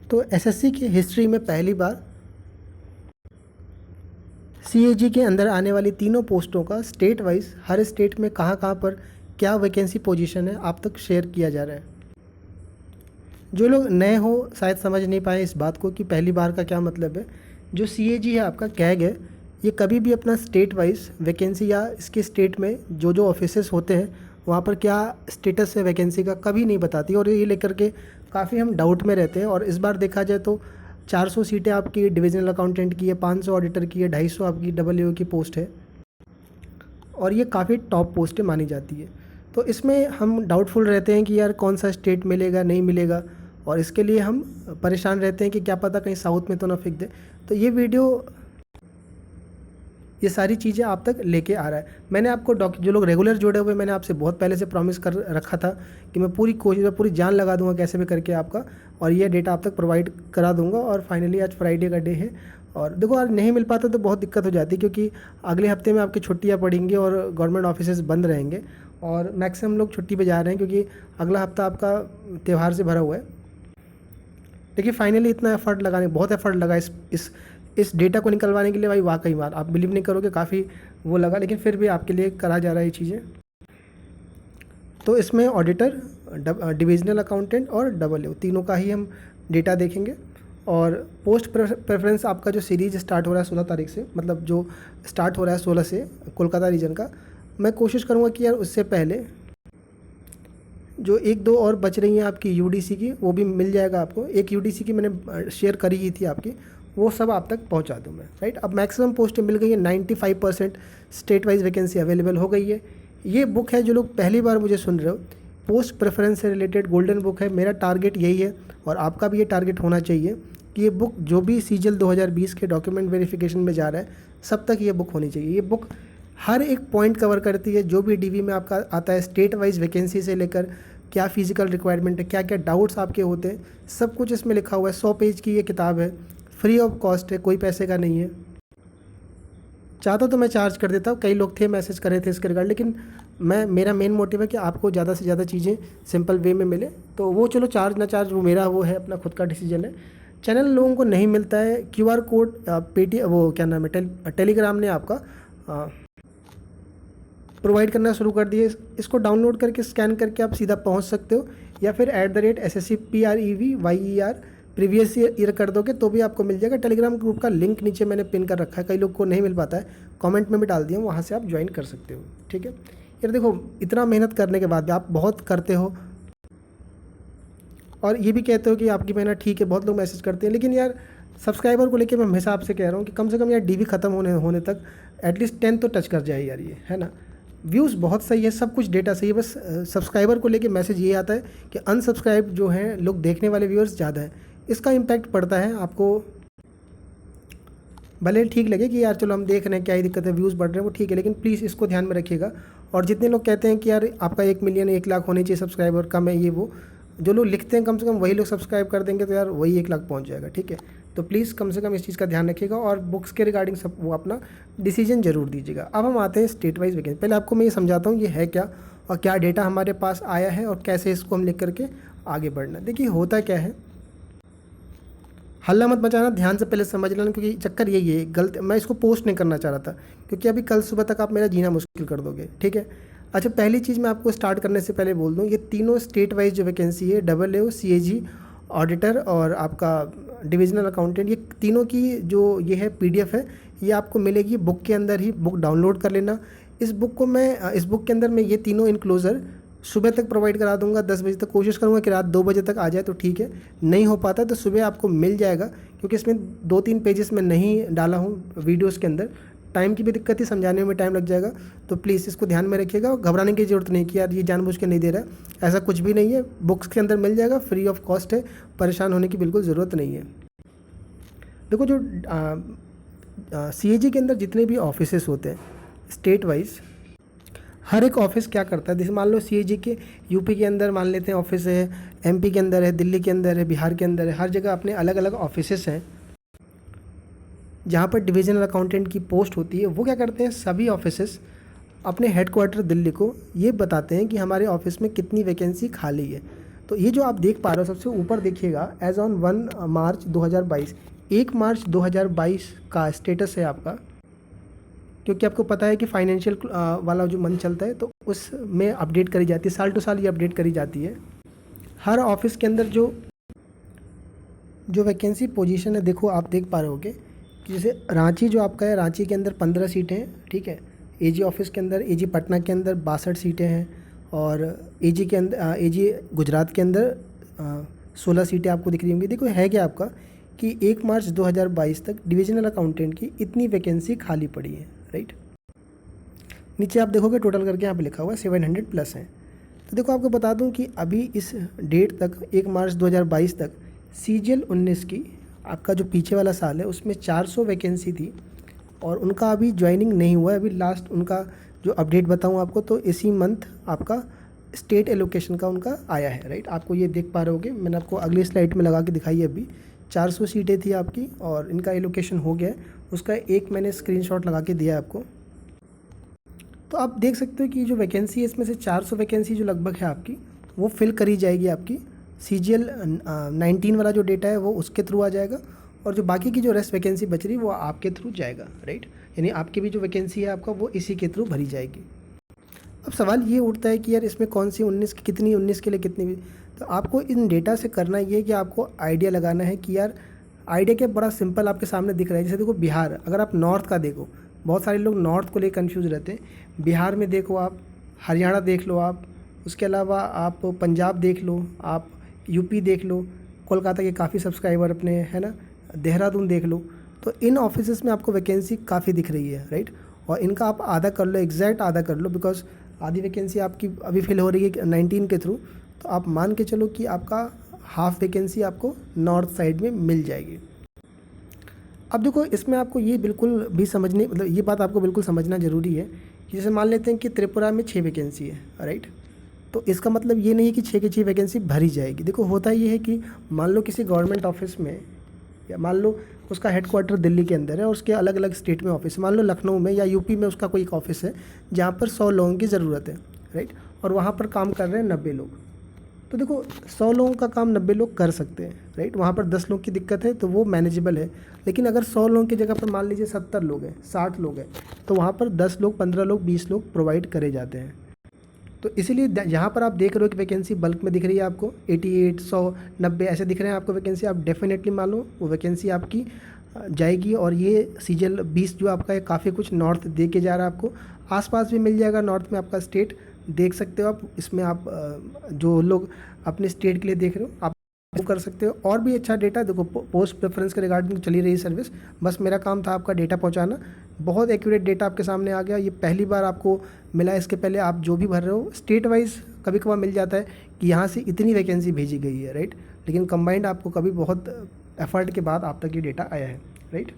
तो एसएससी की हिस्ट्री में पहली बार सीएजी के अंदर आने वाली तीनों पोस्टों का स्टेट वाइज हर स्टेट में कहाँ कहाँ पर क्या वैकेंसी पोजीशन है आप तक शेयर किया जा रहा है। जो लोग नए हो शायद समझ नहीं पाए इस बात को कि पहली बार का क्या मतलब है। जो सीएजी है आपका कैग है, ये कभी भी अपना स्टेट वाइज वैकेंसी या इसके स्टेट में जो ऑफिसेस होते हैं वहाँ पर क्या स्टेटस है वैकेंसी का कभी नहीं बताती, और ये लेकर के काफ़ी हम डाउट में रहते हैं। और इस बार देखा जाए तो 400 सीटें आपकी डिविजनल अकाउंटेंट की है, 500 ऑडिटर की है, 250 आपकी डब्ल्यू की पोस्ट है, और ये काफ़ी टॉप पोस्टें मानी जाती है। तो इसमें हम डाउटफुल रहते हैं कि यार कौन सा स्टेट मिलेगा नहीं मिलेगा, और इसके लिए हम परेशान रहते हैं कि क्या पता कहीं साउथ में तो ना फेंक दे। तो ये वीडियो ये सारी चीज़ें आप तक लेके आ रहा है। मैंने आपको जो लोग रेगुलर जुड़े हुए, मैंने आपसे बहुत पहले से प्रॉमिस कर रखा था कि मैं पूरी कोशिश में पूरी जान लगा दूंगा कैसे भी करके आपका, और ये डेटा आप तक प्रोवाइड करा दूंगा। और फाइनली आज फ्राइडे का डे है, और देखो आज नहीं मिल पाता तो बहुत दिक्कत हो जाती है, क्योंकि अगले हफ्ते में आपकी छुट्टियाँ पड़ेंगी और गवर्नमेंट ऑफिस बंद रहेंगे, और मैक्सिमम लोग छुट्टी पर जा रहे हैं क्योंकि अगला हफ्ता आपका त्यौहार से भरा हुआ है। देखिए फाइनली इतना एफर्ट लगाने, बहुत एफर्ट लगा इस डेटा को निकलवाने के लिए भाई, वाकई बार आप बिलीव नहीं करोगे काफ़ी वो लगा, लेकिन फिर भी आपके लिए करा जा रहा है ये चीज़ें। तो इसमें ऑडिटर, डिविजनल अकाउंटेंट और डब्ल्यू तीनों का ही हम डेटा देखेंगे। और पोस्ट प्रेफरेंस आपका जो सीरीज स्टार्ट हो रहा है 16 तारीख से, मतलब जो स्टार्ट हो रहा है 16 से कोलकाता रीजन का, मैं कोशिश करूँगा कि यार उससे पहले जो 1-2 और बच रही हैं आपकी यूडीसी की, वो भी मिल जाएगा आपको। एक यूडीसी की मैंने शेयर करी ही थी आपकी, वो सब आप तक पहुंचा दूं मैं, राइट। अब मैक्सिमम पोस्टें मिल गई है, 95% स्टेट वाइज वैकेंसी अवेलेबल हो गई है। ये बुक है, जो लोग पहली बार मुझे सुन रहे हो, पोस्ट प्रेफरेंस से रिलेटेड गोल्डन बुक है। मेरा टारगेट यही है और आपका भी ये टारगेट होना चाहिए कि ये बुक जो भी सीजल 2020 के डॉक्यूमेंट वेरिफिकेशन में जा रहा है सब तक ये बुक होनी चाहिए। ये बुक हर एक पॉइंट कवर करती है, जो भी डीवी में आपका आता है स्टेट वाइज वैकेंसी से लेकर क्या फिजिकल रिक्वायरमेंट है, क्या क्या डाउट्स आपके होते हैं, सब कुछ इसमें लिखा हुआ है। 100 पेज की ये किताब है, फ्री ऑफ कॉस्ट है, कोई पैसे का नहीं है। चाहता तो मैं चार्ज कर देता हूँ, कई लोग थे मैसेज कर रहे थे इसके रिगार्ड, लेकिन मेरा मेन मोटिव है कि आपको ज़्यादा से ज़्यादा चीज़ें सिंपल वे में मिले। तो वो चलो चार्ज ना चार्ज वो मेरा वो है, अपना खुद का डिसीजन है। चैनल लोगों को नहीं मिलता है, QR कोड पेटीएम वो क्या नाम है टेलीग्राम ने आपका प्रोवाइड करना शुरू कर दिए। इसको डाउनलोड करके स्कैन करके आप सीधा पहुंच सकते हो, या फिर @SSCPREVYER प्रीवियस ईयर कर दोगे तो भी आपको मिल जाएगा। टेलीग्राम ग्रुप का लिंक नीचे मैंने पिन कर रखा है, कई लोग को नहीं मिल पाता है, कमेंट में भी डाल दिया, वहाँ से आप ज्वाइन कर सकते हो, ठीक है। यार देखो इतना मेहनत करने के बाद भी आप बहुत करते हो, और ये भी कहते हो कि आपकी मेहनत ठीक है, बहुत लोग मैसेज करते हैं, लेकिन यार सब्सक्राइबर को लेकर मैं हमेशा आपसे कह रहा हूँ कि कम से कम यार डीवी ख़त्म होने तक एटलीस्ट 10 तो टच कर जाए यार, ये है ना। व्यूज़ बहुत सही है, सब कुछ डेटा सही है, बस सब्सक्राइबर को लेके मैसेज ये आता है कि अनसब्सक्राइब जो हैं लोग, देखने वाले व्यूअर्स ज़्यादा है, इसका इम्पैक्ट पड़ता है आपको। भले ठीक लगे कि यार चलो हम देख रहे हैं क्या ही दिक्कत है, व्यूज़ बढ़ रहे हैं वो ठीक है, लेकिन प्लीज़ इसको ध्यान में रखिएगा। और जितने लोग कहते हैं कि यार आपका 1 मिलियन 1 लाख होने चाहिए सब्सक्राइबर, कम है ये वो, जो लोग लिखते हैं कम से कम वही लोग सब्सक्राइब कर देंगे तो यार वही 1 लाख पहुँच जाएगा, ठीक है। तो प्लीज़ कम से कम इस चीज़ का ध्यान रखिएगा, और बुक्स के रिगार्डिंग सब वो अपना डिसीजन ज़रूर दीजिएगा। अब हम आते हैं स्टेट वाइज वैकेंसी। पहले आपको मैं ये समझाता हूँ ये है क्या और क्या डेटा हमारे पास आया है और कैसे इसको हम लिख करके आगे बढ़ना। देखिए होता क्या है, हल्ला मत मचाना, ध्यान से पहले समझ लेना, क्योंकि चक्कर यही है गलत, मैं इसको पोस्ट नहीं करना चाह रहा था क्योंकि अभी कल सुबह तक आप मेरा जीना मुश्किल कर दोगे, ठीक है। अच्छा पहली चीज़ मैं आपको स्टार्ट करने से पहले बोल दूँ, ये तीनों स्टेट वाइज जो वैकेंसी है, डब्ल्यू, CAG, ऑडिटर और आपका डिविजनल अकाउंटेंट, ये तीनों की जो ये है PDF है, ये आपको मिलेगी बुक के अंदर ही। बुक डाउनलोड कर लेना। इस बुक के अंदर मैं ये तीनों इनक्लोजर सुबह तक प्रोवाइड करा दूंगा, 10 बजे तक। कोशिश करूंगा कि रात 2 बजे तक आ जाए तो ठीक है, नहीं हो पाता तो सुबह आपको मिल जाएगा, क्योंकि इसमें 2-3 पेजेस में नहीं डाला हूँ वीडियोस के अंदर, टाइम की भी दिक्कत है, समझाने में टाइम लग जाएगा। तो प्लीज़ इसको ध्यान में रखिएगा, घबराने की ज़रूरत नहीं कि यार ये जानबूझ के नहीं दे रहा है, ऐसा कुछ भी नहीं है। बुक्स के अंदर मिल जाएगा, फ्री ऑफ कॉस्ट है, परेशान होने की बिल्कुल ज़रूरत नहीं है। देखो जो CAG के अंदर जितने भी ऑफिसेस होते हैं स्टेट वाइज, हर एक ऑफिस क्या करता है, जैसे मान लो CAG के यूपी के अंदर मान लेते हैं ऑफिस है, MP के अंदर है, दिल्ली के अंदर है, बिहार के अंदर है, हर जगह अपने अलग अलग ऑफिसेस हैं जहाँ पर डिविजनल अकाउंटेंट की पोस्ट होती है। वो क्या करते हैं, सभी ऑफिसेस अपने हेडक्वार्टर दिल्ली को ये बताते हैं कि हमारे ऑफिस में कितनी वैकेंसी खाली है। तो ये जो आप देख पा रहे हो सबसे ऊपर देखिएगा, एज ऑन 1 मार्च 2022, 1 मार्च 2022 का स्टेटस है आपका, क्योंकि आपको पता है कि फाइनेंशियल वाला जो मंथ चलता है तो उसमें अपडेट करी जाती है, साल टू साल ये अपडेट करी जाती है। हर ऑफिस के अंदर जो वैकेंसी पोजीशन है, देखो आप देख पा रहे होगे कि जैसे रांची जो आपका है, रांची के अंदर 15 सीटें हैं, ठीक है। एजी ऑफिस के अंदर, एजी पटना के अंदर 62 सीटें हैं, और एजी के अंदर, एजी गुजरात के अंदर 16 सीटें आपको दिख रही होंगी। देखो है क्या आपका कि 1 मार्च 2022 तक डिविजनल अकाउंटेंट की इतनी वैकेंसी खाली पड़ी है, राइट। नीचे आप देखोगे टोटल करके यहाँ पे लिखा हुआ है 700 प्लस हैं। तो देखो आपको बता दूं कि अभी इस डेट तक 1 मार्च 2022 तक सीजीएल 19 की, आपका जो पीछे वाला साल है, उसमें 400 वैकेंसी थी और उनका अभी ज्वाइनिंग नहीं हुआ है। अभी लास्ट उनका जो अपडेट बताऊं आपको तो इसी मंथ आपका स्टेट एलोकेशन का उनका आया है, राइट। आपको ये देख पा रहे होगे, मैंने आपको अगली स्लाइड में लगा के दिखाई है। अभी 400 सीटें थी आपकी और इनका एलोकेशन हो गया है, उसका एक मैंने स्क्रीनशॉट लगा के दिया है आपको। तो आप देख सकते हो कि जो वैकेंसी है इसमें से 400 वैकेंसी जो लगभग है आपकी, वो फिल करी जाएगी। आपकी सीजीएल 19 वाला जो डेटा है वो उसके थ्रू आ जाएगा, और जो बाकी की जो रेस्ट वैकेंसी बच रही है वो आपके थ्रू जाएगा, राइट। यानी आपकी भी जो वैकेंसी है आपका वो इसी के थ्रू भरी जाएगी। अब सवाल ये उठता है कि यार इसमें कौन सी 19 की कितनी, 19 के लिए कितनी भी। तो आपको इन डेटा से करना ये है कि आपको आइडिया लगाना है कि यार आइडिया क्या, बड़ा सिंपल आपके सामने दिख रहा है। जैसे देखो बिहार, अगर आप नॉर्थ का देखो, बहुत सारे लोग नॉर्थ को लेकर कन्फ्यूज़ रहते हैं। बिहार में देखो आप, हरियाणा देख लो आप, उसके अलावा आप पंजाब देख लो, आप यूपी देख लो, कोलकाता के काफ़ी सब्सक्राइबर अपने है ना, देहरादून देख लो। तो इन ऑफिसेस में आपको वैकेंसी काफ़ी दिख रही है, राइट। और इनका आप आधा कर लो, एग्जैक्ट आधा कर लो, बिकॉज आधी वैकेंसी आपकी अभी फिल हो रही है 19 के थ्रू। तो आप मान के चलो कि आपका हाफ वैकेंसी आपको नॉर्थ साइड में मिल जाएगी। अब देखो इसमें आपको ये बिल्कुल भी समझने, मतलब ये बात आपको बिल्कुल समझना ज़रूरी है कि जैसे मान लेते हैं कि त्रिपुरा में 6 वैकेंसी है, राइट। तो इसका मतलब ये नहीं है कि 6 की 6 वैकेंसी भरी जाएगी। देखो होता ये है कि मान लो किसी गवर्नमेंट ऑफिस में, या मान लो उसका हेडक्वार्टर दिल्ली के अंदर है और उसके अलग अलग स्टेट में ऑफिस है, मान लो लखनऊ में या यूपी में उसका कोई एक ऑफिस है जहाँ पर 100 लोगों की ज़रूरत है, राइट। और वहाँ पर काम कर रहे हैं 90 लोग। तो देखो 100 लोगों का काम 90 लोग कर सकते हैं, राइट। वहाँ पर 10 लोग की दिक्कत है तो वो मैनेजेबल है। लेकिन अगर 100 लोगों की जगह पर मान लीजिए 70 लोग हैं, 60 लोग हैं, तो वहाँ पर 10 लोग, 15 लोग, 20 लोग प्रोवाइड करे जाते हैं। तो इसीलिए यहाँ पर आप देख रहे हो कि वैकेंसी बल्क में दिख रही है आपको, 88, 100, 90 ऐसे दिख रहे हैं आपको वैकेंसी। आप डेफिनेटली मान लो वो वैकेंसी आपकी जाएगी। और ये सीजीएल 20 जो आपका है काफ़ी कुछ नॉर्थ दे के जा रहा है आपको, आसपास भी मिल जाएगा नॉर्थ में आपका स्टेट, देख सकते हो आप। इसमें आप जो लोग अपने स्टेट के लिए देख रहे हो आप वो कर सकते हो। और भी अच्छा डेटा देखो, पोस्ट प्रेफरेंस के रिगार्डिंग चली रही सर्विस, बस मेरा काम था आपका डेटा पहुंचाना। बहुत एक्यूरेट डेटा आपके सामने आ गया, ये पहली बार आपको मिला। इसके पहले आप जो भी भर रहे हो स्टेट वाइज कभी कभार मिल जाता है कि यहाँ से इतनी वैकेंसी भेजी गई है, राइट। लेकिन कंबाइंड आपको कभी बहुत एफर्ट के बाद आप तक ये डेटा आया है, राइट।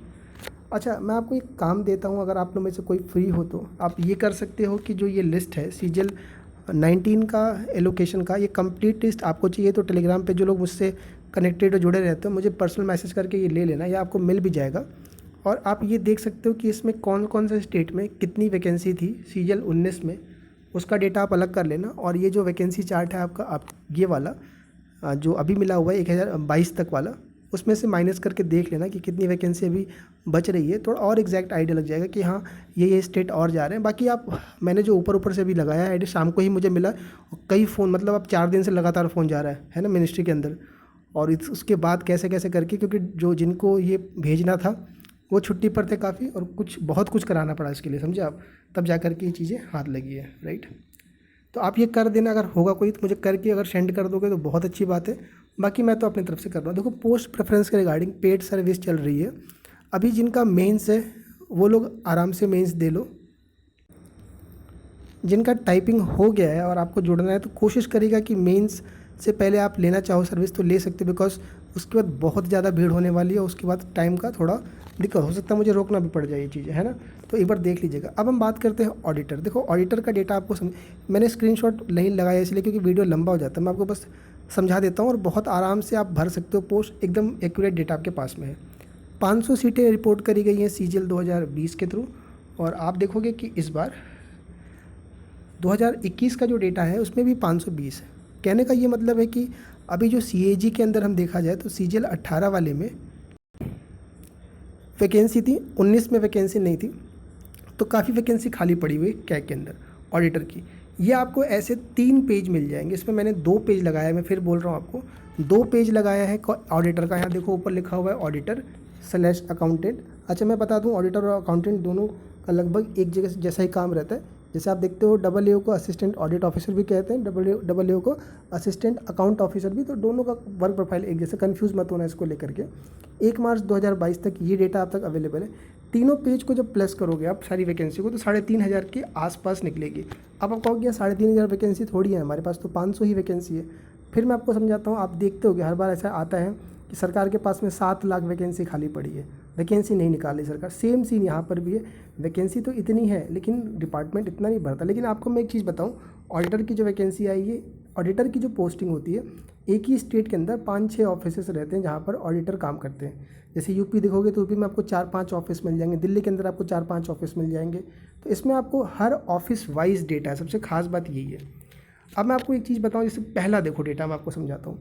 अच्छा, मैं आपको एक काम देता हूँ, अगर आप लोग में से कोई फ्री हो तो आप ये कर सकते हो कि जो ये लिस्ट है सीजीएल 19 का एलोकेशन का, ये कंप्लीट लिस्ट आपको चाहिए तो टेलीग्राम पे जो लोग मुझसे कनेक्टेड और जुड़े रहते हो मुझे पर्सनल मैसेज करके ये ले लेना, या आपको मिल भी जाएगा। और आप ये देख सकते हो कि इसमें कौन कौन से स्टेट में कितनी वैकेंसी थी सीजीएल 19 में, उसका डेटा आप अलग कर लेना। और ये जो वैकेंसी चार्ट है आपका, आप ये वाला जो अभी मिला हुआ है 1022 तक वाला, उसमें से माइनस करके देख लेना कि कितनी वैकेंसी अभी बच रही है। थोड़ा और एग्जैक्ट आइडिया लग जाएगा कि हाँ ये स्टेट और जा रहे हैं। बाकी आप, मैंने जो ऊपर से भी लगाया है आइडिया, शाम को ही मुझे मिला, कई फ़ोन, मतलब अब 4 दिन से लगातार फ़ोन जा रहा है ना मिनिस्ट्री के अंदर। और उसके बाद कैसे कैसे करके, क्योंकि जो जिनको ये भेजना था वो छुट्टी पर थे काफ़ी, और बहुत कुछ कराना पड़ा इसके लिए, समझे आप, तब जा कर के ये चीज़ें हाथ लगी है, राइट। तो आप ये कर देना, अगर होगा कोई तो मुझे करके अगर सेंड कर दोगे तो बहुत अच्छी बात है। बाकी मैं तो अपनी तरफ से कर रहा हूँ। देखो पोस्ट प्रेफरेंस के रिगार्डिंग पेड सर्विस चल रही है अभी। जिनका मेंस है वो लोग आराम से मेंस दे लो, जिनका टाइपिंग हो गया है और आपको जुड़ना है तो कोशिश करिएगा कि मेंस से पहले आप लेना चाहो सर्विस तो ले सकते हो, बिकॉज उसके बाद बहुत ज़्यादा भीड़ होने वाली है। उसके बाद टाइम का थोड़ा दिक्कत हो सकता है, मुझे रोकना भी पड़ जाए ये चीज़ें, है ना। तो एक बार देख लीजिएगा। अब हम बात करते हैं ऑडिटर। देखो ऑडिटर का डेटा आपको मैंने स्क्रीनशॉट नहीं लगाया इसलिए क्योंकि वीडियो लंबा हो जाता है, मैं आपको बस समझा देता हूँ और बहुत आराम से आप भर सकते हो। पोस्ट एकदम एक्यूरेट डेटा आपके पास में है। 500 सीटें रिपोर्ट करी गई हैं सीजीएल 2020 के थ्रू, और आप देखोगे कि इस बार 2021 का जो डेटा है उसमें भी 520 है, कहने का ये मतलब है कि अभी जो CAG के अंदर हम देखा जाए तो CGL 18 वाले में वैकेंसी थी, 19 में वैकेंसी नहीं थी, तो काफ़ी वैकेंसी खाली पड़ी हुई कैग के अंदर ऑडिटर की। ये आपको ऐसे 3 पेज मिल जाएंगे। इसमें मैंने 2 पेज लगाया है, मैं फिर बोल रहा हूँ आपको 2 पेज लगाया है ऑडिटर का। यहाँ देखो ऊपर लिखा हुआ है ऑडिटर/अकाउंटेंट। अच्छा मैं बता दूँ, ऑडिटर और अकाउंटेंट दोनों का लगभग एक जगह जैसा ही काम रहता है। जैसे आप देखते हो AAO को असिस्टेंट ऑडिट ऑफिसर भी कहते हैं, AAO को असिस्टेंट अकाउंट ऑफिसर भी, तो दोनों का वर्क प्रोफाइल एक जैसे, कन्फ्यूज़ मत होना इसको लेकर के। 1 मार्च 2022 तक ये डेटा आप तक अवेलेबल है। तीनों पेज को जब प्लस करोगे आप सारी वैकेंसी को तो 3,500 के आसपास निकलेगी। अब आप कहोगे 3,500 वैकेंसी थोड़ी है, हमारे पास तो 500 ही वैकेंसी है। फिर मैं आपको समझाता हूँ। आप देखते हो कि हर बार ऐसा आता है कि सरकार के पास में 7 लाख वैकेंसी खाली पड़ी है, वैकेंसी नहीं निकाली सरकार। सेम सीन यहाँ पर भी है, वैकेंसी तो इतनी है लेकिन डिपार्टमेंट इतना नहीं भरता। लेकिन आपको मैं एक चीज़ बताऊँ, ऑडिटर की जो वैकेंसी आई है, ऑडिटर की जो पोस्टिंग होती है, एक ही स्टेट के अंदर 5-6 ऑफिसेस रहते हैं जहाँ पर ऑडिटर काम करते हैं। जैसे यूपी देखोगे तो यूपी में आपको 4-5 ऑफिस मिल जाएंगे, दिल्ली के अंदर आपको 4-5 ऑफिस मिल जाएंगे। तो इसमें आपको हर ऑफिस वाइज डेटा है, सबसे खास बात यही है। अब मैं आपको एक चीज़ बताऊँ, जैसे पहला देखो डेटा मैं आपको समझाता हूँ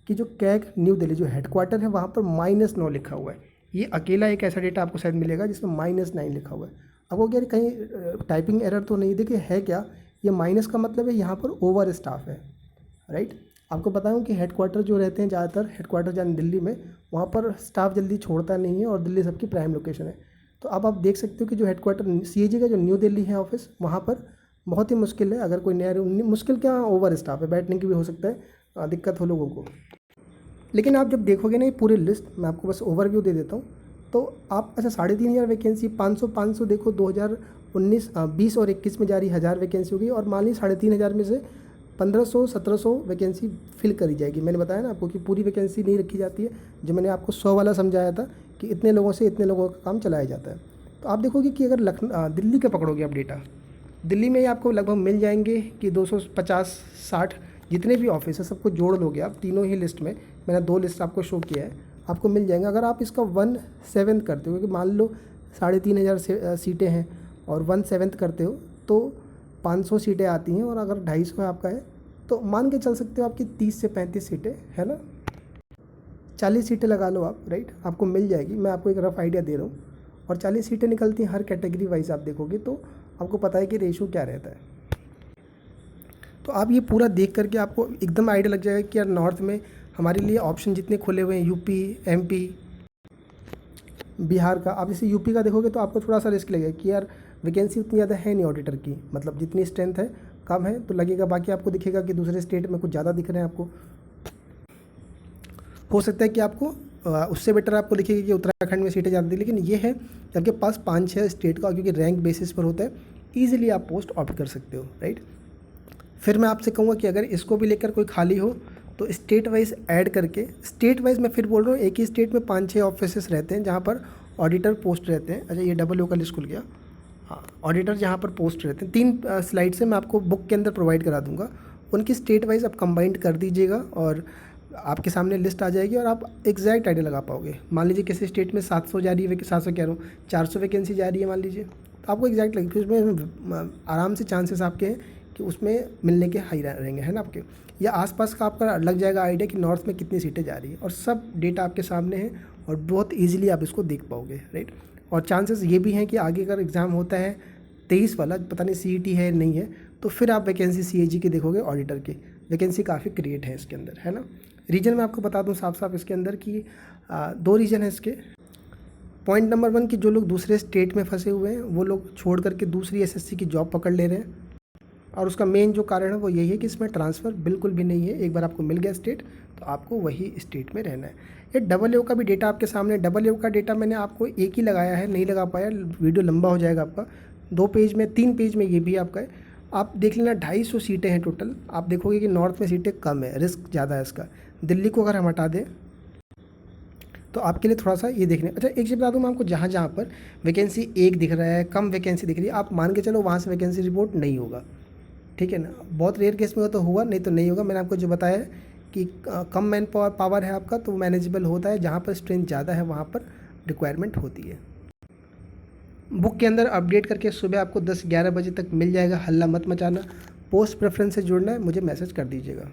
कि जो कैग न्यू दिल्ली जो हेडक्वार्टर है वहाँ पर -9 लिखा हुआ है। ये अकेला एक ऐसा डेटा आपको शायद मिलेगा जिसमें -9 लिखा हुआ है। आपको क्या कहीं टाइपिंग एरर तो नहीं? देखिए है क्या, ये माइनस का मतलब है यहाँ पर ओवर स्टाफ है, राइट। आपको बताऊँ कि हेडक्वार्टर जो रहते हैं ज़्यादातर, हेडक्वार्टर जहाँ दिल्ली में, वहाँ पर स्टाफ जल्दी छोड़ता नहीं है और दिल्ली सबकी प्राइम लोकेशन है। तो अब आप देख सकते हो कि जो हेडक्वार्टर CAG का जो न्यू दिल्ली है ऑफिस, वहाँ पर बहुत ही मुश्किल है। अगर कोई नया, मुश्किल क्या, ओवर स्टाफ है, बैठने की भी हो सकता है दिक्कत हो लोगों को। लेकिन आप जब देखोगे ना ये पूरी लिस्ट, मैं आपको बस ओवरव्यू दे देता हूँ, तो आप अच्छा 3,500 वैकेंसी, 500 देखो 2019 20 और 21 में जारी 1,000 वैकेंसी होगी, और मान ली 3,500 में से 1,500-1,700 वैकेंसी फिल करी जाएगी। मैंने बताया ना आपको कि पूरी वैकेंसी नहीं रखी जाती है, जो मैंने आपको 100 वाला समझाया था कि इतने लोगों से इतने लोगों का काम चलाया जाता है। तो आप देखोगे कि अगर दिल्ली का पकड़ोगे आप डेटा, दिल्ली में ही आपको लगभग मिल जाएंगे कि 250-60 जितने भी ऑफिस है सबको जोड़ लोगे आप तीनों ही लिस्ट में, मैंने 2 लिस्ट आपको शो किया है, आपको मिल जाएंगे। अगर आप इसका 1/7 करते हो, क्योंकि मान लो 3,500 सीटें हैं और 1/7 करते हो तो 500 सीटें आती हैं, और अगर 250 आपका है तो मान के चल सकते हो आपकी 30 से 35 सीटें, है ना। 40 सीटें लगा लो आप, राइट, आपको मिल जाएगी। मैं आपको एक रफ आइडिया दे रहा हूँ, और 40 सीटें निकलती हैं हर कैटेगरी वाइज। आप देखोगे तो आपको पता है कि रेशो क्या रहता है। तो आप ये पूरा देख करके आपको एकदम आइडिया लग जाएगा कि यार नॉर्थ में हमारे लिए ऑप्शन जितने खुले हुए हैं, यूपी, MP, बिहार का। आप जैसे यूपी का देखोगे तो आपको थोड़ा सा रिस्क लगेगा कि यार वैकेंसी उतनी ज़्यादा है नहीं ऑडिटर की, मतलब जितनी स्ट्रेंथ है कम है तो लगेगा। बाकी आपको दिखेगा कि दूसरे स्टेट में कुछ ज़्यादा दिख रहे हैं आपको। हो सकता है कि आपको उससे बेटर आपको दिखेगा कि उत्तराखंड में सीटें ज़्यादा थी। लेकिन ये है कि आपके पास 5-6 स्टेट का, क्योंकि रैंक बेसिस पर होता है, ईजिली आप पोस्ट ऑप्ट कर सकते हो, राइट। फिर मैं आपसे कहूँगा कि अगर इसको भी लेकर कोई खाली हो तो स्टेट वाइज ऐड करके, स्टेट वाइज मैं फिर बोल रहा हूँ, एक ही स्टेट में 5-6 ऑफिसेस रहते हैं जहाँ पर ऑडिटर पोस्ट रहते हैं। अच्छा ये AAO का लिस्ट खुल गया, हाँ, ऑडिटर जहाँ पर पोस्ट रहते हैं 3 स्लाइड से मैं आपको बुक के अंदर प्रोवाइड करा दूँगा। उनकी स्टेट वाइज आप कंबाइंड कर दीजिएगा और आपके सामने लिस्ट आ जाएगी और आप एग्जैक्ट आइडिया लगा पाओगे। मान लीजिए किसी स्टेट में 700 जा रही है, 700 कह रहा हूँ, 400 वैकेंसी जा रही है मान लीजिए, तो आपको एग्जैक्ट लगे, फिर उसमें आराम से चांसेस आपके हैं कि उसमें मिलने के हाई रहेंगे, है ना आपके। या आसपास का आपका लग जाएगा आइडिया कि नॉर्थ में कितनी सीटें जा रही है, और सब डेटा आपके सामने है और बहुत ईजिली आप इसको देख पाओगे, राइट। और चांसेस ये भी हैं कि आगे अगर एग्ज़ाम होता है 23 वाला, पता नहीं CET है नहीं है, तो फिर आप वैकेंसी CAG की देखोगे, ऑडिटर की वैकेंसी काफ़ी क्रिएट है इसके अंदर, है ना। रीजन मैं आपको बता दूं साफ साफ इसके अंदर कि 2 रीजन है इसके। पॉइंट नंबर 1 कि जो लोग दूसरे स्टेट में फंसे हुए हैं वो लोग छोड़ करके दूसरी SSC की जॉब पकड़ ले रहे हैं, और उसका मेन जो कारण है वो यही है कि इसमें ट्रांसफ़र बिल्कुल भी नहीं है। एक बार आपको मिल गया स्टेट तो आपको वही स्टेट में रहना है। ये AAO का भी डेटा आपके सामने, AAO का डेटा मैंने आपको एक ही लगाया है, नहीं लगा पाया, वीडियो लंबा हो जाएगा आपका। 2 पेज में, 3 पेज में ये भी आपका है, आप देख लेना। 250 सीटें हैं टोटल। आप देखोगे कि नॉर्थ में सीटें कम है, रिस्क ज़्यादा है इसका। दिल्ली को अगर हम हटा दें तो आपके लिए थोड़ा सा ये देखने। अच्छा एक चीज़ बता दूँ मैं आपको, जहाँ जहाँ पर वैकेंसी 1 दिख रहा है, कम वैकेंसी दिख रही है, आप मान के चलो वहाँ से वैकेंसी रिपोर्ट नहीं होगा, ठीक है ना। बहुत रेयर केस में हो तो हुआ, नहीं तो नहीं होगा। मैंने आपको जो बताया है कि कम मैन पावर है आपका तो मैनेजेबल होता है, जहाँ पर स्ट्रेंथ ज़्यादा है वहाँ पर रिक्वायरमेंट होती है। बुक के अंदर अपडेट करके सुबह आपको 10-11 बजे तक मिल जाएगा। हल्ला मत मचाना, पोस्ट प्रेफरेंस से जुड़ना है, मुझे मैसेज कर दीजिएगा।